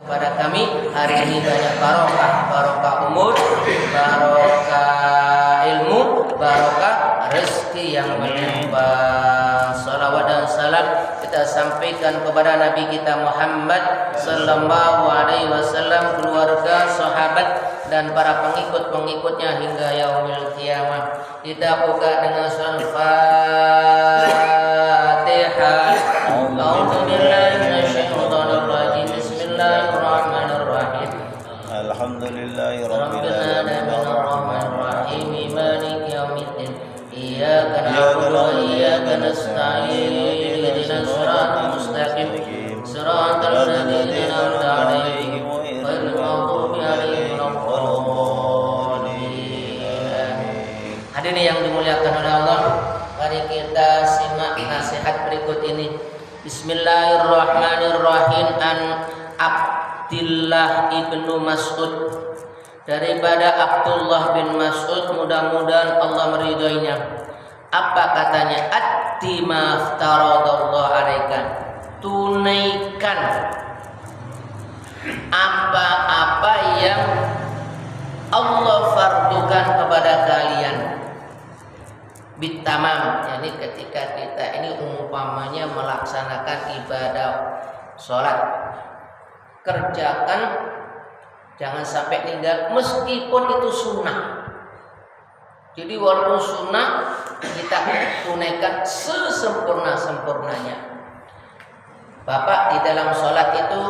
kepada kami. Hari ini banyak barokah umur, barokah ilmu, barokah rezeki yang melimpah. Salawat dan salam kita sampaikan kepada Nabi kita Muhammad sallallahu alaihi wasallam, keluarga, sahabat dan para pengikut-pengikutnya hingga yaumil qiyamah. Kita buka dengan surah Al-Fatihah. A'udzubillahi minasyaitonir rajim. Bismillahirrahmanirrahim. Alhamdulillahi Rabbil rabbil alamin alamin. arrahmanir rahim maliki yaumiddin. Iyyaka na'budu wa iyyaka nasta'in. Ihdinas siratal mustaqim. Siratal ladzina an'amta 'alaihim ghairil maghdubi 'alaihim waladdallin. Hadirin yang dimuliakan oleh Allah, mari kita simak nasihat berikut ini. Bismillahirrahmanirrahim. An Abdillah ibnu Mas'ud, daripada Abdullah bin Mas'ud, mudah-mudahan Allah meridhoinya. Apa katanya? Addi ma aftaradallahu alaika, tunaikan apa-apa yang Allah fardukan kepada kalian. Bitamam, yakni ketika kita ini umpamanya melaksanakan ibadah sholat, kerjakan, jangan sampai tinggal meskipun itu sunnah. Jadi walaupun sunnah kita tunaikan sesempurna-sempurnanya. Bapak di dalam sholat itu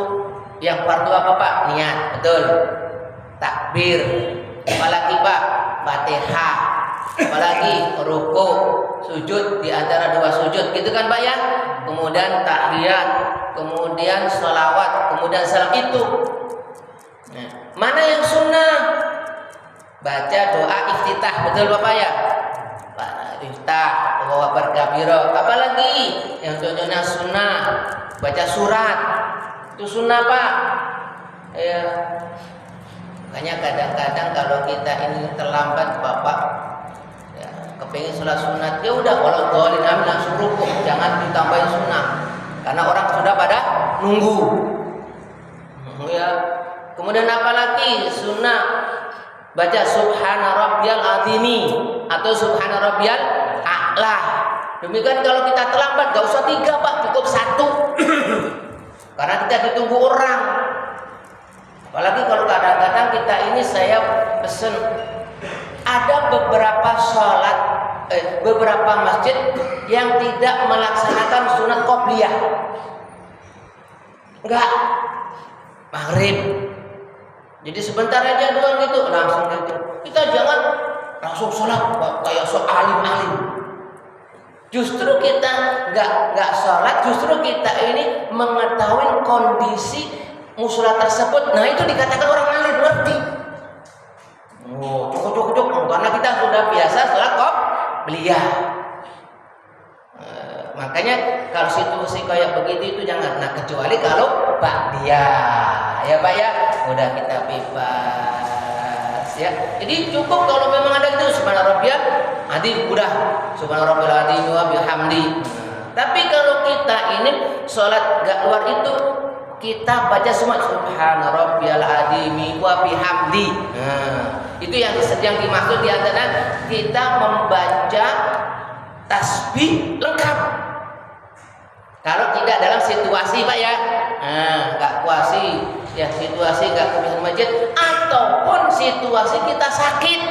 yang fardu apa Pak? Niat, betul. Takbir, apalagi Pak? Fatihah, apalagi ruku, sujud di antara dua sujud, gitu kan Pak ya? Kemudian tahiyat, kemudian sholawat, kemudian salam itu. Nah, mana yang sunnah? Baca doa iftitah, betul Bapak ya? Pak iftitah, Allahu akbar kabira. Apalagi yang contohnya sunnah, baca surat, itu sunnah Pak. Ya. Makanya kadang-kadang kalau kita ini terlambat Bapak, ya, kepingin sholat sunat, ya udah walau dolin amin langsung rukuk, jangan ditambahin sunnah, karena orang sudah pada nunggu. Ya. Kemudian apalagi sunnah, baca subhana rabbiyal azimi atau subhana rabbiyal a'la. Demikian kalau kita terlambat gak usah 3 Pak, cukup 1. Karena kita ditunggu orang. Apalagi kalau kadang-kadang kita ini, saya pesen, ada beberapa sholat, beberapa masjid yang tidak melaksanakan sunat qobliyah. Enggak, maghrib. Jadi sebentar aja doang gitu, langsung gitu. Kita jangan langsung sholat kayak sok alim-alim. Justru kita nggak sholat, justru kita ini mengetahui kondisi musola tersebut. Nah itu dikatakan orang alim, ngerti. Oh, cukup, karena kita sudah biasa sholat qobliyah. Makanya kalau situasi kayak begitu itu jangan. Nah kecuali kalau ba'diyah, ya Pak ya, udah kita bebas ya. Jadi cukup kalau memang ada itu subhana rabbiyal azim, udah subhana rabbiyal azim wa bihamdi. Tapi kalau kita ini sholat gak luar itu, kita baca semua subhana rabbiyal azim wa bihamdi. Itu yang dimaksud di antara kita membaca tasbih lengkap. Kalau tidak dalam situasi Pak ya, nggak kuasi ya, situasi nggak kebiasaan masjid ataupun situasi kita sakit,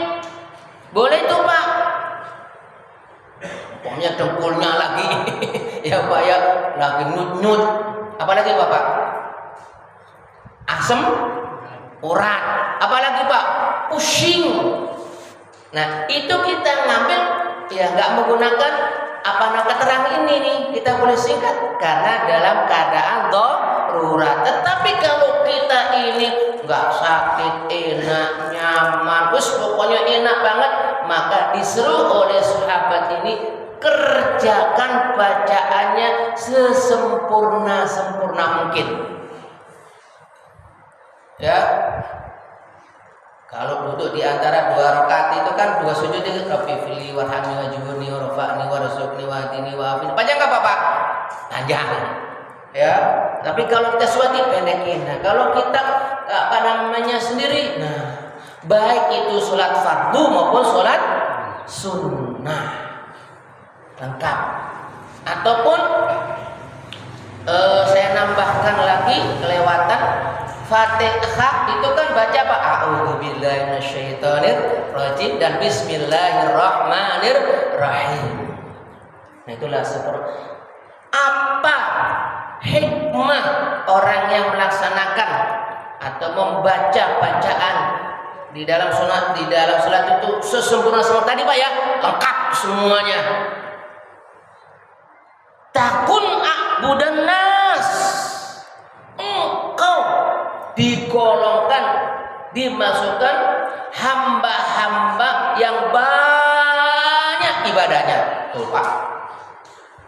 boleh tuh Pak. Pokoknya dengkulnya lagi ya Pak ya, lagi nut-nut, apalagi Bapak asam urat, apalagi Pak pusing. Nah itu kita ngambil ya nggak menggunakan keterangan ini nih, kita boleh singkat karena dalam keadaan darurat. Tetapi kalau kita ini nggak sakit, enak, nyaman, pokoknya enak banget, maka disuruh oleh sahabat ini kerjakan bacaannya sesempurna mungkin. Ya. Kalau duduk di antara 2 rakaat itu kan 2 sujud itu Rabbi fili warhamni wajibuni warfa'ni warzuqni wahdini wa'afini. Panjang enggak Bapak? Panjang. Ya, tapi kalau kita suati pendekin. Nah, kalau kita sendiri, nah baik itu sholat fardu maupun sholat sunnah lengkap. Ataupun saya nambahkan lagi kelewatan Fatihah itu kan baca apa? A'udzubillahi minasyaitonirrajim dan bismillahirrahmanirrahim. Nah, itulah seperti apa hikmah orang yang melaksanakan atau membaca bacaan di dalam salat itu sesempurna seperti tadi Pak ya, lengkap semuanya. Takun a'budan nas, engkau digolongkan, dimasukkan hamba-hamba yang banyak ibadahnya. Tuh Pak.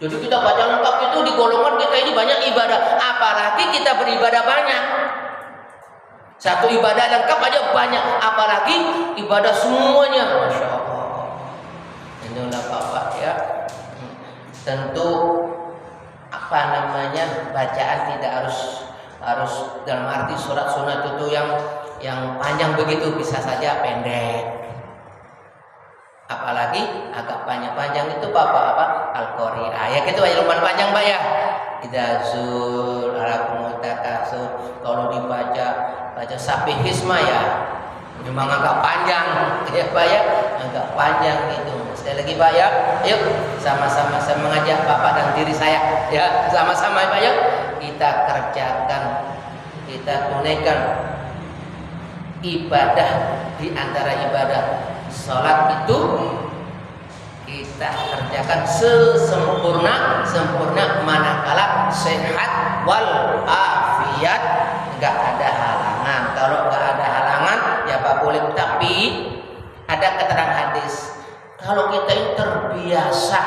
Jadi kita baca lengkap itu di golongan kita ini banyak ibadah. Apalagi kita beribadah banyak. Satu ibadah lengkap aja banyak. Apalagi ibadah semuanya. Masya Allah. Inilah Bapak ya. Tentu bacaan tidak harus dalam arti surat sunat itu yang panjang begitu, bisa saja pendek. Apalagi agak panjang itu Bapak Al-Qari'ah. Ya gitu aja lumayan panjang Pak ya. Idazul alakumutakatsur. Kalau dibaca Sabih Hisma ya memang agak panjang ya Pak ya, agak panjang itu. Sekali lagi Pak ya, yuk sama-sama saya mengajak Bapak dan diri saya ya, sama-sama Pak ya, kita kerjakan, kita tunaikan ibadah. Di antara ibadah sholat itu kita kerjakan sesempurna manakala sehat wal afiat, nggak ada halangan. Kalau nggak ada halangan ya Pak boleh. Tapi ada keterangan hadis, kalau kita ini terbiasa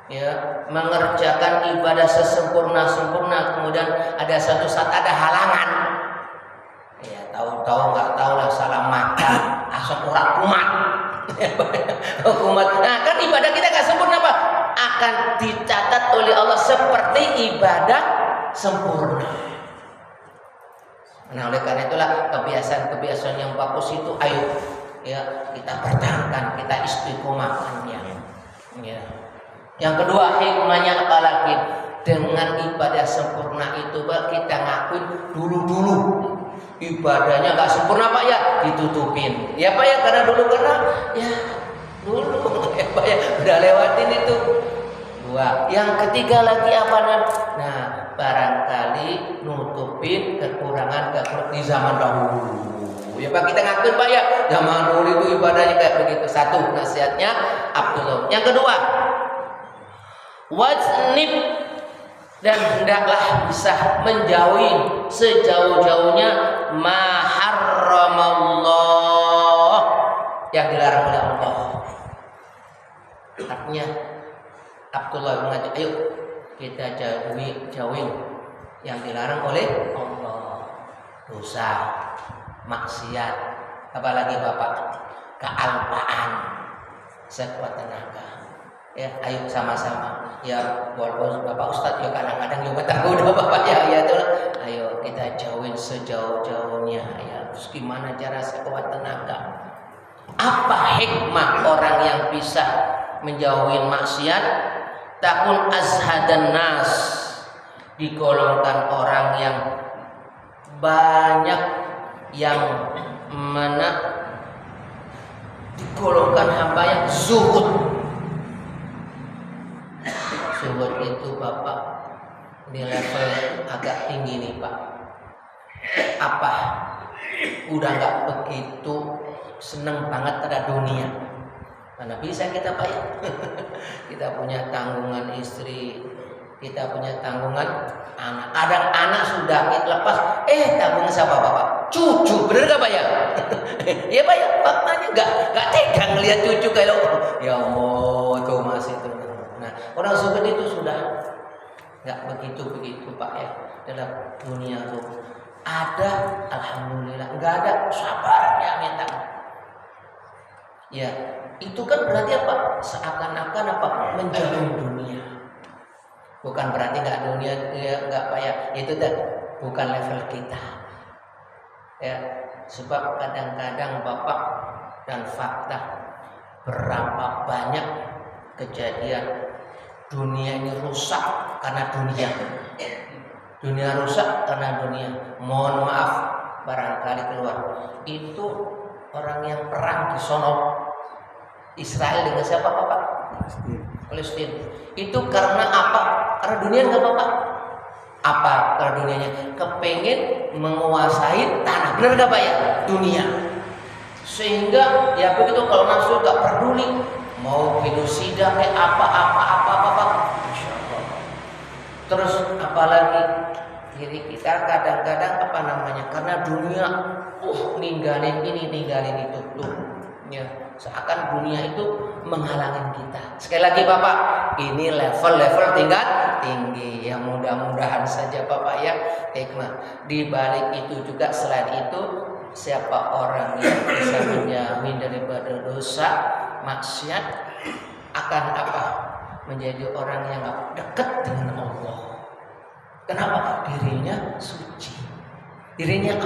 ya mengerjakan ibadah sesempurna kemudian ada satu saat ada halangan, ya tahu nggak tahu lah, salah makan asal kurang kumat. Nah kan ibadah kita nggak sempurna Pak, akan dicatat oleh Allah seperti ibadah sempurna. Nah oleh karena itulah kebiasaan yang bagus itu ayo ya kita pertahankan, kita istiqomahkannya ya. Yang kedua hikmahnya apalagi dengan ibadah sempurna itu Pak, kita ngakuin dulu ibadahnya nggak sempurna Pak ya, ditutupin ya Pak ya, karena dulu ya Pak ya udah lewatin itu. Dua, yang ketiga lagi apa nah barangkali nutupin kekurangan di zaman dahulu ya Pak, kita ngakuin Pak ya zaman dulu itu ibadahnya kayak begitu. Satu nasihatnya Abdullah. Yang kedua, wajnib, dan hendaklah bisa menjauhi sejauh-jauhnya ma harramallah, yang dilarang oleh Allah. Artinya Abdullah mengajak ayo kita jauhin yang dilarang oleh Allah, dosa, maksiat, apalagi Bapak kealpaan, sekuat tenaga. Ya, ayo sama-sama. Ya, walaupun Bapak Ustadz ya kadang-kadang juga tergoda Bapak ya itu. Ayo kita jauhin sejauh-jauhnya ya. Terus gimana cara sekuat tenaga? Apa hikmah orang yang bisa menjauhin maksiat? Takun azhadan nas, digolongkan orang yang banyak yang digolongkan hamba yang zuhud. Zuhud itu Bapak di level agak tinggi nih Pak. Apa? Udah nggak begitu seneng banget pada dunia. Karena bisa kita Pak ya. Kita punya tanggungan istri, kita punya tanggungan anak. Ada anak sudah kita lepas, tanggungan siapa Bapak? Cucu, bener gak Pak ya? Ya Pak ya, faktanya nggak tega ngelihat cucu kalau ya Allah tuh masih itu. Nah orang seperti itu sudah nggak begitu Pak ya, dalam dunia tuh ada alhamdulillah, nggak ada sabarnya minta. Ya itu kan berarti apa? Seakan-akan apa? Menjauhi dunia. Bukan berarti nggak dunia, ya, nggak payah. Itu bukan level kita. Ya, sebab kadang-kadang Bapak dan fakta berapa banyak kejadian dunia ini rusak karena dunia. Dunia rusak karena dunia. Mohon maaf, barangkali keluar. Itu orang yang perang di sono Israel dengan siapa Bapak? Palestina. Itu karena apa? Karena dunia nggak Bapak? Apa karena dunianya? Kepengen menguasai tanah. Benar nggak Pak ya? Dunia. Sehingga ya begitu, kalau nafsu nggak peduli, mau genosida kayak apa. Insya Allah. Terus apalagi diri kita kadang-kadang karena dunia, ninggalin ini, ninggalin itu tuh. Ya, seakan dunia itu menghalangi kita. Sekali lagi Bapak, ini level tingkat tinggi. Ya mudah-mudahan saja Bapak ya hikmah. Di balik itu juga, selain itu, siapa orang yang bisa menjamin daripada dosa maksiat akan menjadi orang yang dekat dengan Allah. Kenapa? Dirinya suci. Dirinya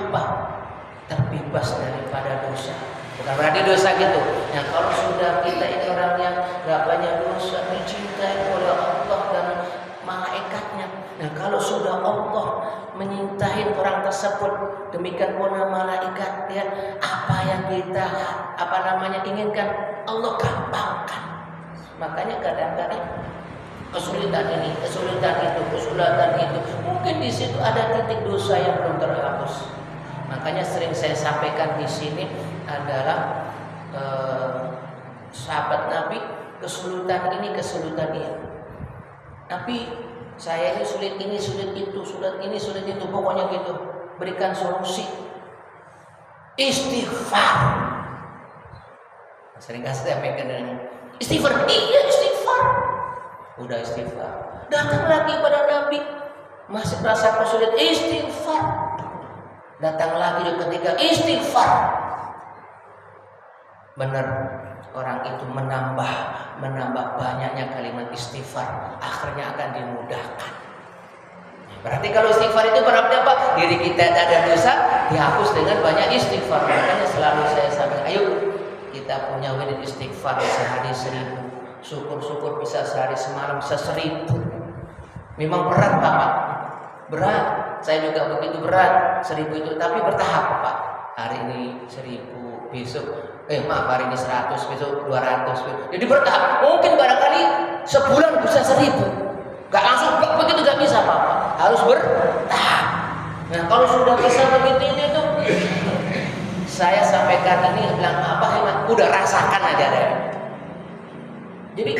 terbebas daripada dosa. Bukan berarti dosa gitu. Yang kalau sudah kita ini orang yang gak banyak dosa, dicintai oleh Allah dan malaikatnya. Nah kalau sudah Allah menyintai orang tersebut, demikian pula malaikat, ya, apa yang kita inginkan Allah gampangkan. Makanya kadang-kadang kesulitan ini, kesulitan itu, mungkin di situ ada titik dosa yang belum terhapus. Makanya sering saya sampaikan di sini adalah sahabat Nabi kesulitan ini, tapi saya ini sulit ini, sulit itu, pokoknya gitu. Berikan solusi. Istighfar. Sering kasih sampaikan dengan istighfar. Iya istighfar. Udah istighfar. Datang lagi pada Nabi, masih merasa kesulitan, istighfar. Datang lagi ketika istighfar. Benar, orang itu menambah banyaknya kalimat istighfar, akhirnya akan dimudahkan. Berarti kalau istighfar itu berarti apa? Diri kita ada dosa dihapus dengan banyak istighfar. Makanya selalu saya sampaikan, ayo kita punya wirid istighfar sehari 1000. Syukur-syukur bisa sehari semalam bisa 1000. Memang berat Bapak, berat. Saya juga begitu berat 1000 itu, tapi bertahap Pak. Hari ini 1000, besok hari ini 100, besok 200. Jadi bertahap. Mungkin barangkali sebulan bisa 1000. Gak langsung begitu, gak bisa Bapak. Harus bertahap. Nah kalau sudah bisa begitu itu saya sampaikan ini bilang hemat, udah rasakan aja deh. Jadi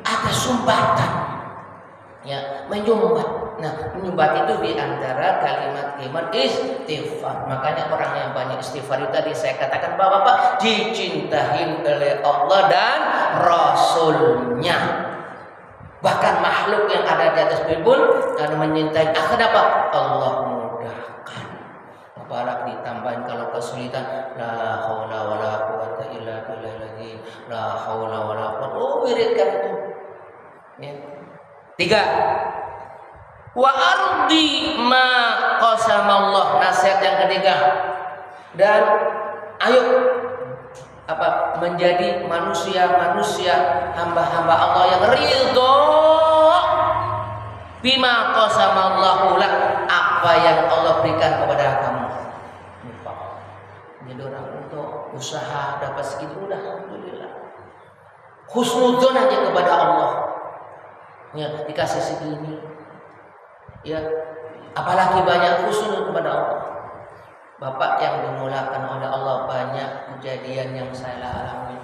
ada sumbatan, ya, menyumbat. Nah, menyumbat itu diantara kalimat-kalimat istighfar. Makanya orang yang banyak istighfar itu tadi saya katakan Bapak dicintai oleh Allah dan Rasulnya. Bahkan makhluk yang ada di atas bumi pun akan menyintai. Kenapa? Allah mudahkan. Apalagi ditambahin kalau kesulitan, la haula wala quwata illa billahil la haula wala quwata. Wiridkan itu. Ya. 3. Wa ardi ma qasamallah. Nasihat yang ketiga. Dan ayo menjadi manusia hamba-hamba Allah yang ridho bima qasamallahu lak, apa yang Allah berikan kepada kamu. Jadi orang untuk usaha dapat segitu udah alhamdulillah. Husnudzon aja kepada Allah. Ya, dikasih segini. Ya, apalagi banyak husnul kepada Allah. Bapak yang dimulakan oleh Allah, banyak kejadian yang saya alami.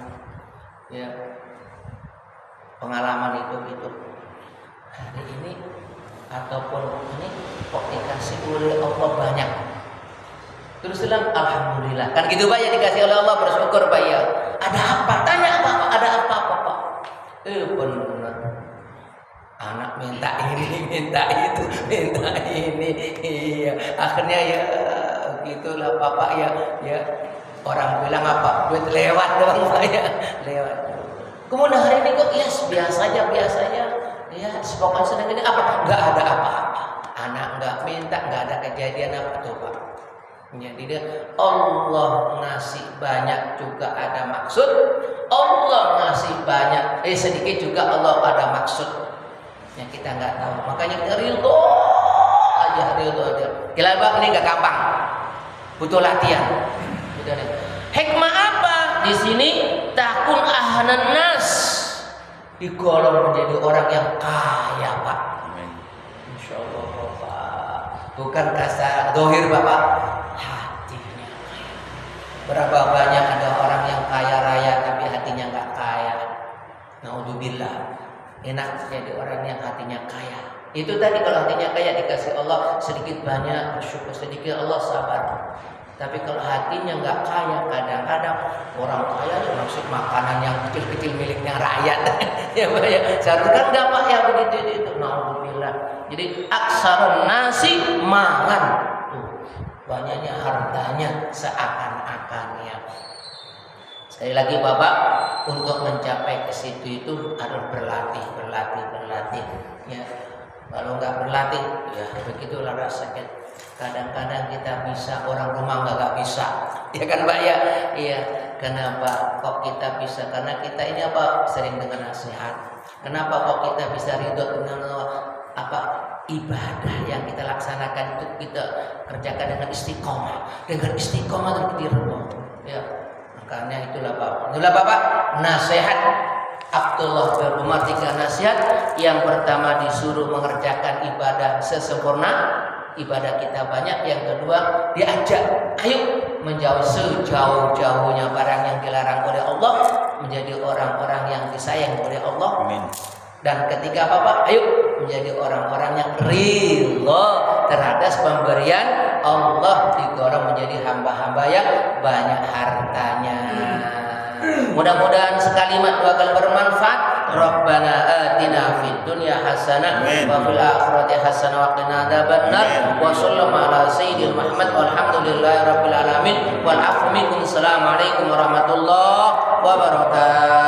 Ya. Pengalaman itu. Hari ini ataupun ini kok dikasih oleh Allah banyak. Terus bilang alhamdulillah. Kan gitu Pak ya, dikasih oleh Allah, bersyukur Pak ya. Ada apa? Tanya Pak, ada apa Pak? Benar. Anak minta ini, minta itu, minta ini. Iya, akhirnya ya gitulah Bapak ya. Orang bilang apa? Duit lewat doang Pak ya. Lewat. Kemudian hari ini kok biasanya Ya, pokoknya sedang ini apa? Nggak ada apa-apa. Anak nggak minta, nggak ada kejadian apa tuh Pak. Jadi dia Allah ngasih banyak juga ada maksud. Allah ngasih banyak, sedikit juga Allah ada maksud. Yang kita nggak tahu. Makanya kita ridho aja. Gila Pak, ini nggak gampang. Butuh latihan. Hikmah apa? Di sini takun ahnan nas, digolong menjadi orang yang kaya Pak. Insya Allah Bapak. Bukan kasar dohir Bapak, hatinya kaya. Berapa banyak ada orang yang kaya raya tapi hatinya nggak kaya. Naudzubillah. Enak jadi orang yang hatinya kaya. Itu tadi kalau hatinya kaya dikasih Allah sedikit banyak bersyukur, sedikit Allah sabar. Tapi kalau hatinya nggak kaya, kadang-kadang orang kaya yang maksud makanan yang kecil-kecil miliknya rakyat. Ya Pak ya. Seharusnya kan nggak Pak ya begitu itu. Naudzubillah. Jadi aksarun nasi mangan. Tuh, banyaknya hartanya seakan-akannya. Sekali lagi Bapak, untuk mencapai ke situ itu harus berlatih. Ya, kalau nggak berlatih, ya begitulah rasanya. Kadang-kadang kita bisa, orang rumah nggak bisa, ya kan Pak ya? Iya. Kenapa kok kita bisa? Karena kita ini apa? Sering dengar nasihat. Kenapa kok kita bisa ridho dengan apa? Ibadah yang kita laksanakan itu kita kerjakan dengan istiqomah. Dengan istiqomah dan kita ridho. Ya. Makanya itulah Bapak, nasihat Abdullah bin Umar 3 nasihat. Yang pertama disuruh mengerjakan ibadah sesempurna, ibadah kita banyak. Yang kedua diajak, ayo menjauh sejauh-jauhnya barang yang dilarang oleh Allah, menjadi orang-orang yang disayang oleh Allah. Amin. Dan ketiga Bapak, ayo menjadi orang-orang yang ridho terhadap pemberian Allah, digolong menjadi hamba-hamba yang banyak hartanya. Mudah-mudahan sekalimat 2 kali bermanfaat. Rabbana atina fid dunya hasanah wa fil akhirati hasanah wa qina adzabannar. Wa sallallahu ala sayyidil Muhammad walhamdulillahi rabbil alamin. Wal afwu minkum. Assalamualaikum warahmatullahi wabarakatuh.